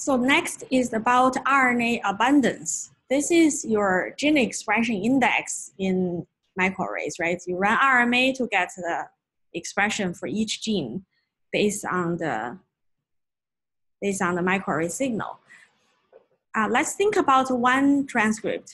So next is about RNA abundance. This is your gene expression index in microarrays, right? You run RMA to get the expression for each gene based on the microarray signal. Let's think about one transcript.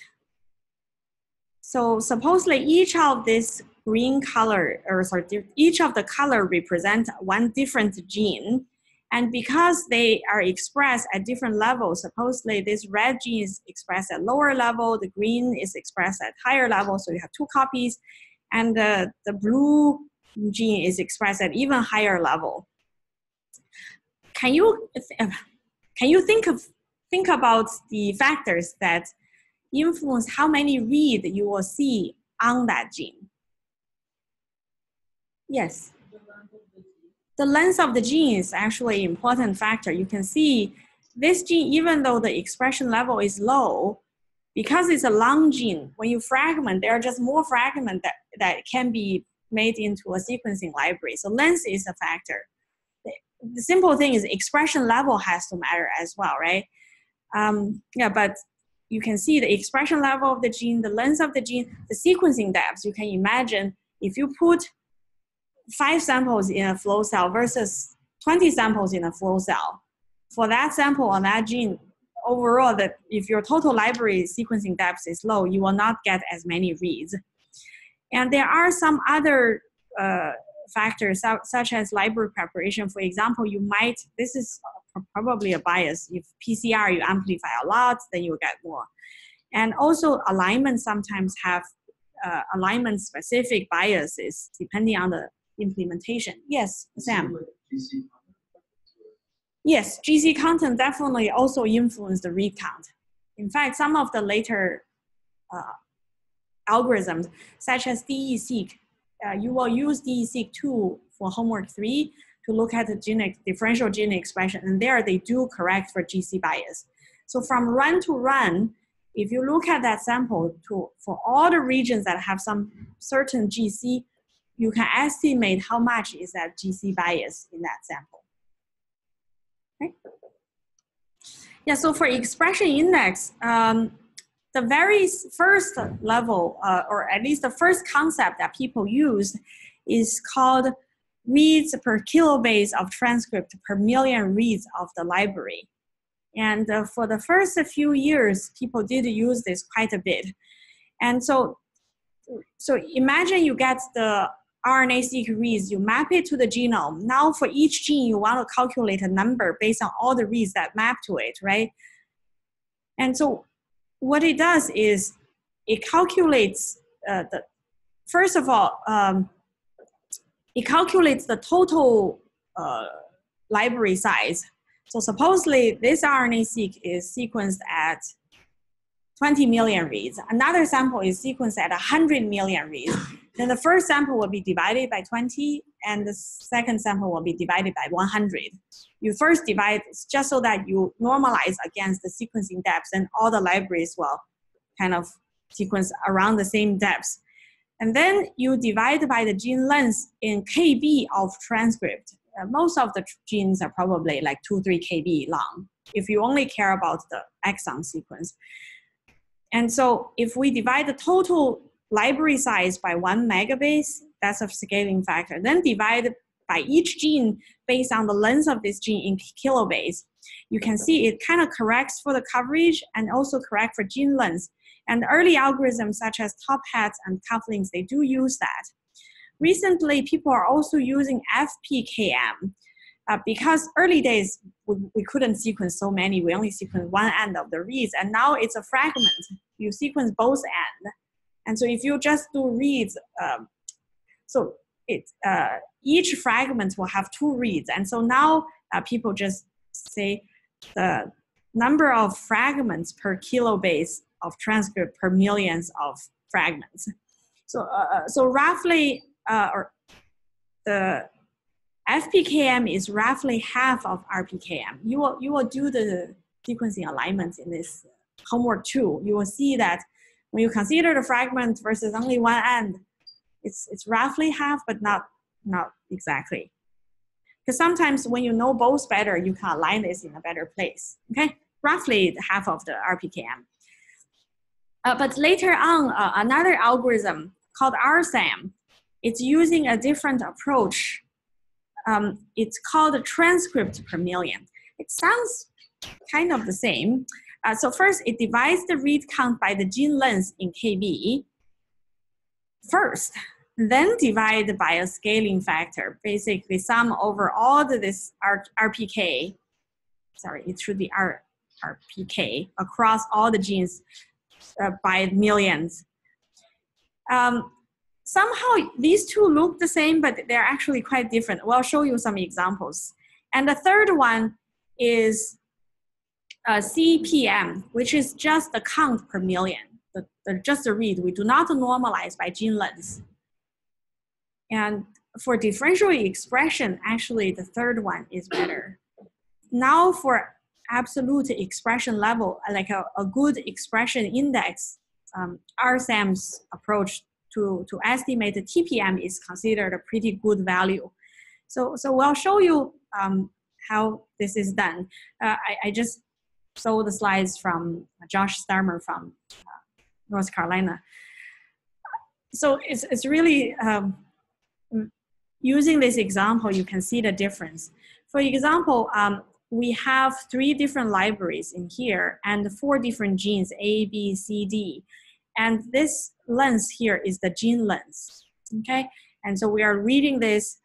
So supposedly each of this green color, or sorry, each of the color represent one different gene. And because they are expressed at different levels, supposedly this red gene is expressed at lower level, the green is expressed at higher level, so you have two copies, and the blue gene is expressed at even higher level. Can you think about the factors that influence how many reads you will see on that gene? Yes. The length of the gene is actually an important factor. You can see this gene, even though the expression level is low, because it's a long gene, when you fragment, there are just more fragments that can be made into a sequencing library. So length is a factor. The simple thing is expression level has to matter as well, right? Yeah, but you can see the expression level of the gene, the length of the gene, the sequencing depth. You can imagine if you put 5 samples in a flow cell versus 20 samples in a flow cell. For that sample on that gene, overall, if your total library sequencing depth is low, you will not get as many reads. And there are some other factors such as library preparation. For example, this is probably a bias. If PCR you amplify a lot, then you will get more. And also alignment sometimes have alignment specific biases depending on the implementation. Yes, Sam. Yes, GC content definitely also influence the read count. In fact, some of the later algorithms, such as DE-seq, you will use DE-seq 2 for homework 3 to look at the differential gene expression, and there they do correct for GC bias. So from run to run, if you look at that sample for all the regions that have some certain GC, you can estimate how much is that GC bias in that sample. Okay. Yeah, so for expression index, the very first level, or at least the first concept that people use is called reads per kilobase of transcript per million reads of the library. And for the first few years, people did use this quite a bit. And so imagine you get the RNA-seq reads, you map it to the genome. Now for each gene, you want to calculate a number based on all the reads that map to it, right? And so what it does is it calculates first of all, it calculates the total library size. So supposedly this RNA-seq is sequenced at 20 million reads. Another sample is sequenced at 100 million reads. Then the first sample will be divided by 20, and the second sample will be divided by 100. You first divide just so that you normalize against the sequencing depths, and all the libraries will kind of sequence around the same depths. And then you divide by the gene length in KB of transcript. Most of the genes are probably like 2-3 KB long, if you only care about the exon sequence. And so if we divide the total library size by 1 megabase, that's a scaling factor, then divide by each gene based on the length of this gene in kilobase, you can see it kind of corrects for the coverage and also correct for gene length. And early algorithms such as Top Hats and cufflinks, they do use that. Recently, people are also using FPKM because early days, we couldn't sequence so many. We only sequenced one end of the reads, and now it's a fragment. You sequence both ends. And so if you just do reads, each fragment will have 2 reads. And so now people just say the number of fragments per kilobase of transcript per millions of fragments. So roughly, the FPKM is roughly half of RPKM. You will do the sequencing alignments in this homework 2. You will see that when you consider the fragment versus only one end, it's roughly half, but not exactly. Because sometimes when you know both better, you can align this in a better place, okay? Roughly half of the RPKM. But later on, another algorithm called RSAM, it's using a different approach. It's called a transcript per million. It sounds kind of the same. So first, it divides the read count by the gene length in KB first, then divide by a scaling factor, basically sum over all this RPK, sorry, it should be RPK, across all the genes by millions. Somehow these two look the same, but they're actually quite different. We'll show you some examples. And the third one is CPM, which is just the count per million, just the read. We do not normalize by gene length. And for differential expression, actually the third one is better. Now for absolute expression level, like a good expression index, RSAM's approach to estimate the TPM is considered a pretty good value. So we'll show you how this is done. I just saw the slides from Josh Starmer from North Carolina. So it's really, using this example, you can see the difference. For example, we have 3 different libraries in here and 4 different genes, A, B, C, D. And this length here is the gene length, okay? And so we are reading this,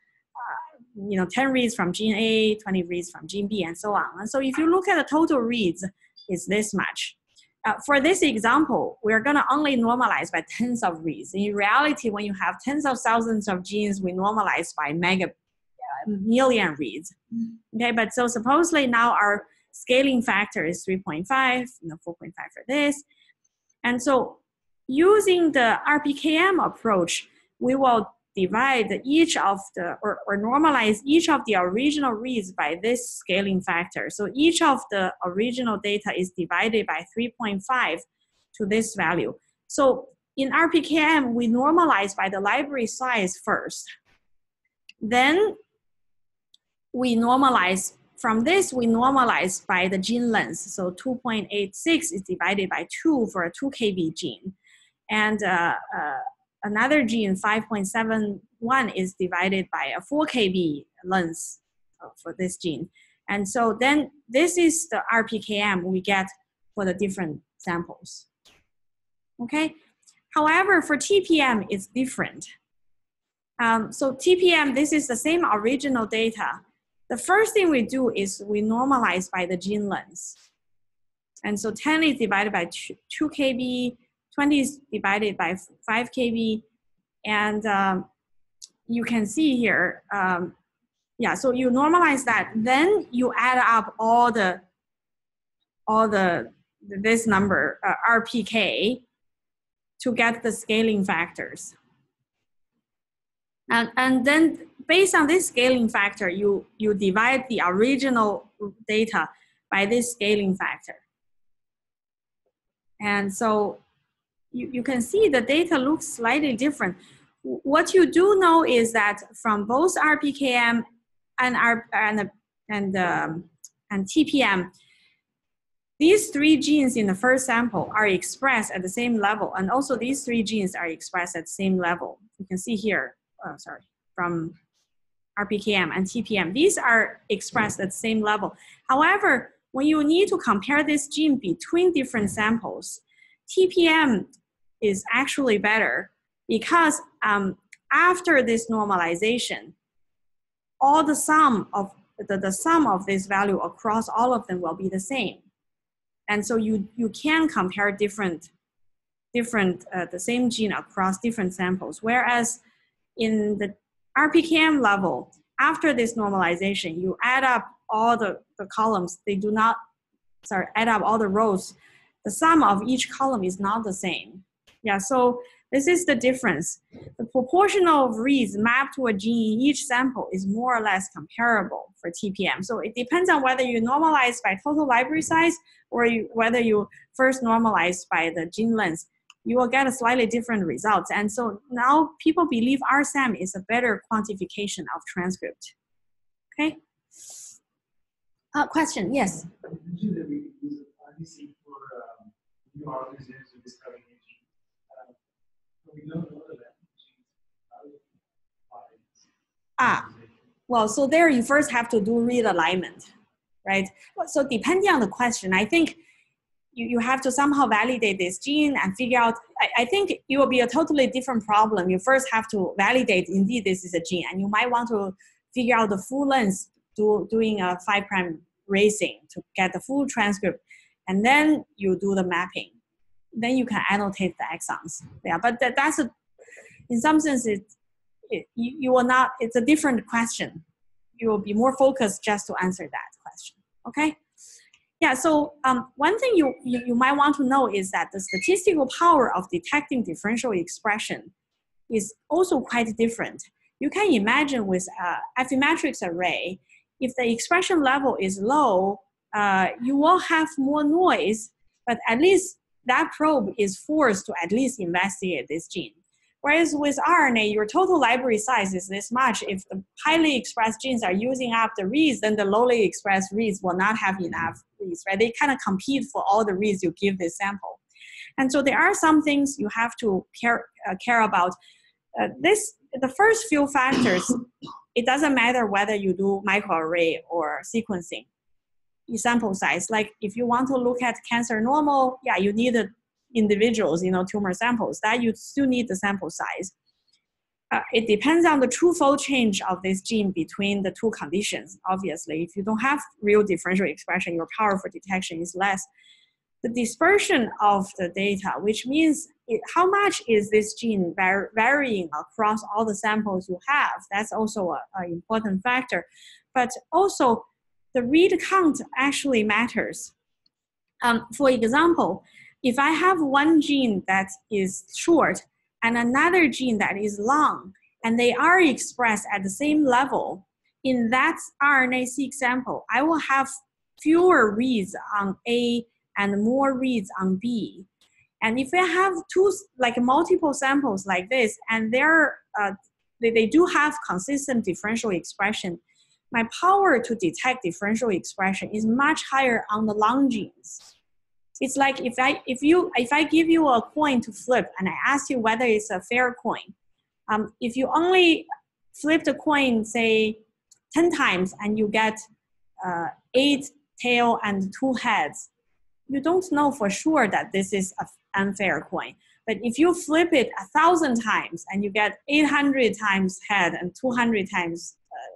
10 reads from gene A, 20 reads from gene B, and so on. And so if you look at the total reads, it's this much. For this example, we're gonna only normalize by tens of reads. In reality, when you have tens of thousands of genes, we normalize by million reads. Okay, but so supposedly now our scaling factor is 3.5, 4.5 for this. And so using the RPKM approach, we will divide each of the, or normalize each of the original reads by this scaling factor. So each of the original data is divided by 3.5 to this value. So in RPKM, we normalize by the library size first. Then we normalize, from this we normalize by the gene length. So 2.86 is divided by 2 for a 2 KB gene. And another gene, 5.71, is divided by a 4 KB length for this gene. And so then this is the RPKM we get for the different samples. Okay? However, for TPM, it's different. So TPM, this is the same original data. The first thing we do is we normalize by the gene length. And so 10 is divided by 2 KB, 20 is divided by 5 KB, and you can see here, yeah, so you normalize that, then you add up all this number, RPK, to get the scaling factors. And then based on this scaling factor, you divide the original data by this scaling factor. And so you can see the data looks slightly different. What you do know is that from both RPKM and TPM, these 3 genes in the first sample are expressed at the same level, and also these 3 genes are expressed at the same level. You can see here, from RPKM and TPM, these are expressed at the same level. However, when you need to compare this gene between different samples, TPM is actually better because after this normalization, all the sum of the sum of this value across all of them will be the same. And so you can compare the same gene across different samples. Whereas in the RPKM level, after this normalization, you add up all the columns. They do not, add up all the rows. The sum of each column is not the same. Yeah, so this is the difference. The proportion of reads mapped to a gene in each sample is more or less comparable for TPM. So it depends on whether you normalize by total library size or whether you first normalize by the gene length. You will get a slightly different results. And so now people believe RSAM is a better quantification of transcript. Okay. Question, yes. Usually we use RDC for new organisms to discover new genes. But we don't know that genes. Well, so there you first have to do realignment, right? So depending on the question, I think you have to somehow validate this gene and figure out, I think it will be a totally different problem. You first have to validate indeed this is a gene, and you might want to figure out the full length doing a 5' racing to get the full transcript, and then you do the mapping. Then you can annotate the exons. Yeah, but that's in some sense you will not, it's a different question. You will be more focused just to answer that question, okay? Yeah, so one thing you might want to know is that the statistical power of detecting differential expression is also quite different. You can imagine with Affymetrix array, if the expression level is low, you will have more noise, but at least that probe is forced to at least investigate this gene. Whereas with RNA, your total library size is this much. If the highly expressed genes are using up the reads, then the lowly expressed reads will not have enough reads, right? They kind of compete for all the reads you give this sample. And so there are some things you have to care about. The first few factors, it doesn't matter whether you do microarray or sequencing. Sample size, like if you want to look at cancer normal, yeah, you need individuals, tumor samples, that you still need the sample size. It depends on the true fold change of this gene between the two conditions. Obviously, if you don't have real differential expression, your power for detection is less. The dispersion of the data, which means how much is this gene varying across all the samples you have, that's also an important factor. But also, the read count actually matters. For example, if I have one gene that is short and another gene that is long, and they are expressed at the same level, in that RNA-seq sample, I will have fewer reads on A and more reads on B. And if I have multiple samples like this, and they do have consistent differential expression, my power to detect differential expression is much higher on the long genes. It's like if I give you a coin to flip and I ask you whether it's a fair coin, if you only flip the coin, say 10 times, and you get 8 tail and 2 heads, you don't know for sure that this is an unfair coin. But if you flip it 1,000 times and you get 800 times head and 200 times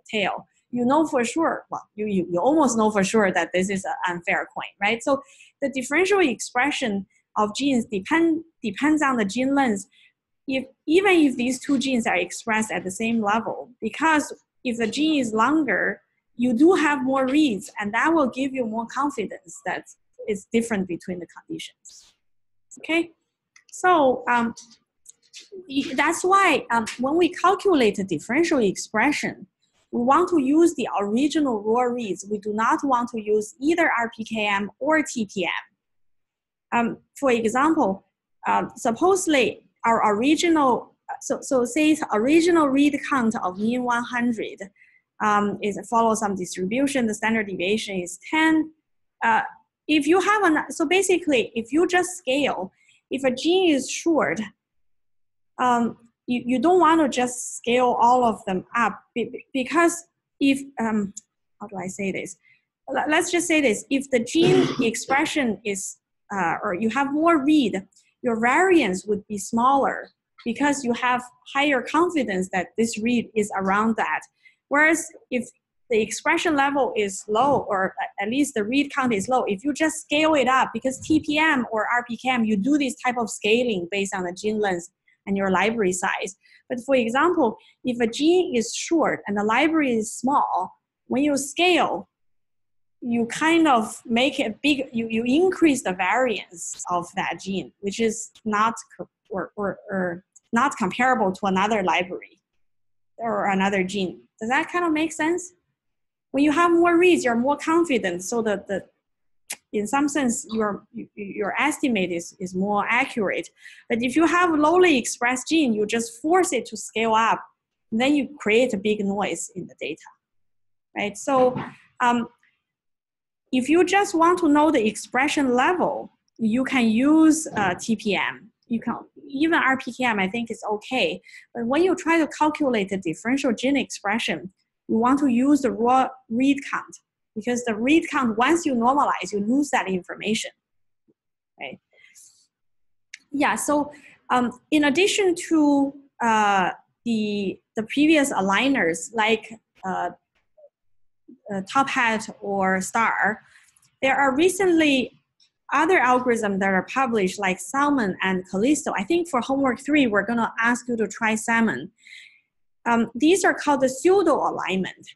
tail, you know for sure, well, you almost know for sure that this is an unfair coin, right? So the differential expression of genes depends on the gene length. Even if these two genes are expressed at the same level, because if the gene is longer, you do have more reads, and that will give you more confidence that it's different between the conditions. Okay, so that's why when we calculate the differential expression, we want to use the original raw reads. We do not want to use either RPKM or TPM. For example, supposedly our original, say original read count of mean 100 follows some distribution. The standard deviation is 10. If you have so basically, if you just scale, if a gene is short, you don't want to just scale all of them up, because if, how do I say this? Let's just say this, if the gene expression is, or you have more read, your variance would be smaller because you have higher confidence that this read is around that. Whereas if the expression level is low, or at least the read count is low, if you just scale it up, because TPM or RPKM, you do this type of scaling based on the gene length and your library size. But for example, if a gene is short and the library is small, when you scale, you kind of make it big, you increase the variance of that gene, which is not, or not comparable to another library or another gene. Does that kind of make sense? When you have more reads, you're more confident, so that in some sense, your estimate is more accurate. But if you have lowly expressed gene, you just force it to scale up, and then you create a big noise in the data. right? So if you just want to know the expression level, you can use TPM. You can even RPKM, I think is okay. But when you try to calculate the differential gene expression, you want to use the raw read count, because the read count, once you normalize, you lose that information, right? Yeah, so in addition to the previous aligners like Top Hat or STAR, there are recently other algorithms that are published like Salmon and Callisto. I think for homework 3, we're going to ask you to try Salmon. These are called the pseudo alignment.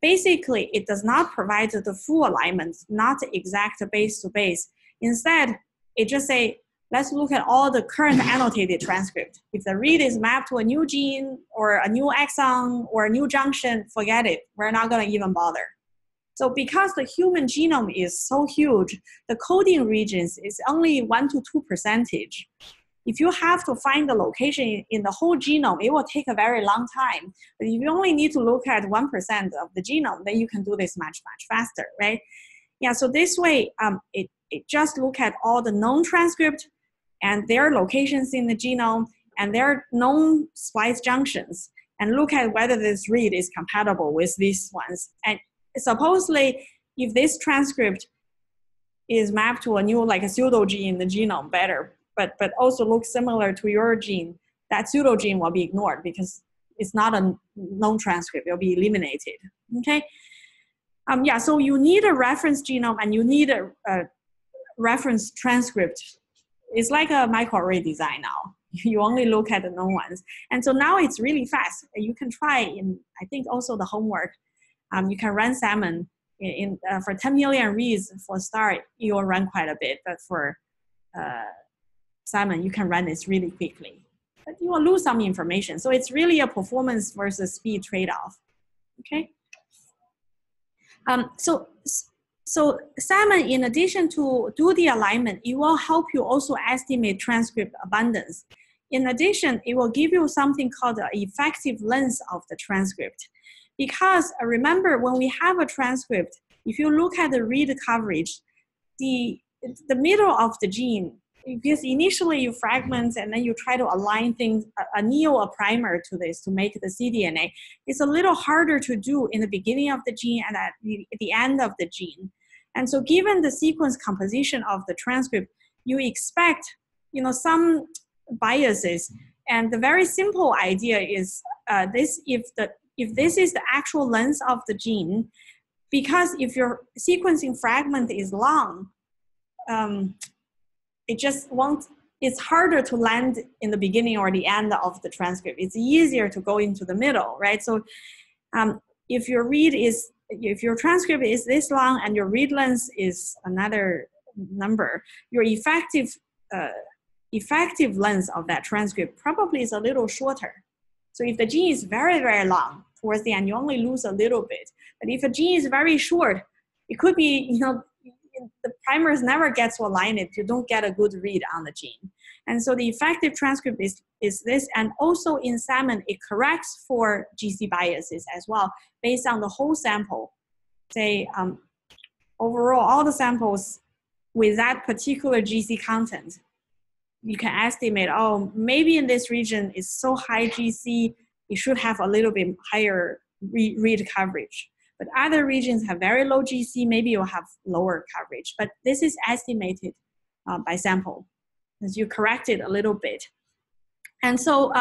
Basically, it does not provide the full alignment, not exact base to base. Instead, it just say, let's look at all the current annotated transcript. If the read is mapped to a new gene or a new exon or a new junction, forget it. We're not going to even bother. So because the human genome is so huge, the coding regions is only 1 to 2%. If you have to find the location in the whole genome, it will take a very long time. But if you only need to look at 1% of the genome, then you can do this much, much faster, right? Yeah, so this way, it just look at all the known transcript and their locations in the genome and their known splice junctions, and look at whether this read is compatible with these ones. And supposedly, if this transcript is mapped to a new, like a pseudo gene in the genome, better, but also looks similar to your gene, that pseudo gene will be ignored because it's not a known transcript, it'll be eliminated, okay? Yeah, so you need a reference genome and you need a reference transcript. It's like a microarray design now. You only look at the known ones. And so now it's really fast. You can try in, I think also the homework, you can run Salmon for 10 million reads for STAR, it will run quite a bit, but for Salmon, you can run this really quickly. But you will lose some information. So it's really a performance versus speed trade-off, okay? So Salmon, in addition to do the alignment, it will help you also estimate transcript abundance. In addition, it will give you something called the effective length of the transcript. Because remember, when we have a transcript, if you look at the read coverage, the middle of the gene, because initially you fragment and then you try to align things, a primer to this to make the cDNA. It's a little harder to do in the beginning of the gene and at the end of the gene. And so given the sequence composition of the transcript, you expect, you know, some biases. And the very simple idea is if this is the actual length of the gene, because if your sequencing fragment is long, it's harder to land in the beginning or the end of the transcript. It's easier to go into the middle, right? So if your transcript is this long and your read length is another number, your effective length of that transcript probably is a little shorter. So if the gene is very, very long, towards the end, you only lose a little bit. But if a gene is very short, it could be, you know, the primers never get to align it. You don't get a good read on the gene. And so the effective transcript is this. And also in Salmon, it corrects for GC biases as well, based on the whole sample. Say, overall, all the samples with that particular GC content, you can estimate, oh, maybe in this region is so high GC, it should have a little bit higher read coverage. But other regions have very low GC, maybe you'll have lower coverage. But this is estimated by sample, as you correct it a little bit. And so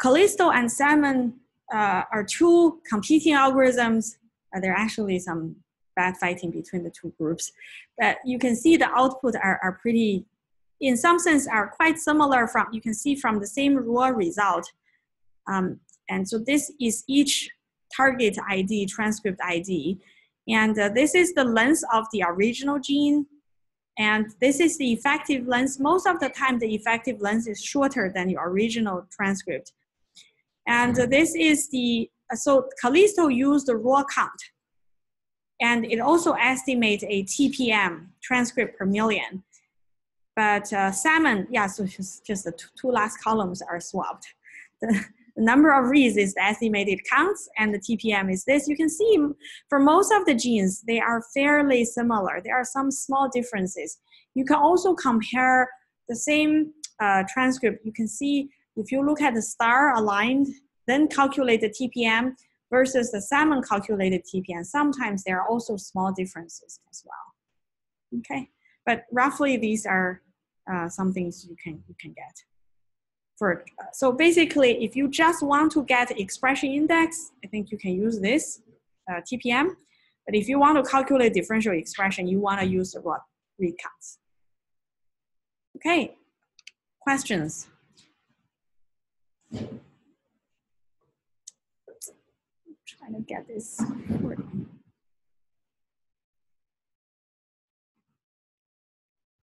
Callisto and Salmon are two competing algorithms. There are actually some bad fighting between the two groups. But you can see the output are pretty, in some sense, are quite similar from, you can see from the same raw result. And so this is each target ID, transcript ID. And this is the length of the original gene. And this is the effective length. Most of the time, the effective length is shorter than the original transcript. And this is so Callisto used the raw count. And it also estimates a TPM, transcript per million. But Salmon, yeah, so just the two last columns are swapped. The number of reads is the estimated counts, and the TPM is this. You can see for most of the genes, they are fairly similar. There are some small differences. You can also compare the same transcript. You can see if you look at the star aligned, then calculate the TPM versus the salmon calculated TPM. Sometimes there are also small differences as well. Okay, but roughly these are some things you can get. So basically, if you just want to get expression index, I think you can use this TPM. But if you want to calculate differential expression, you want to use the what? Read counts. Okay, questions? Trying to get this working.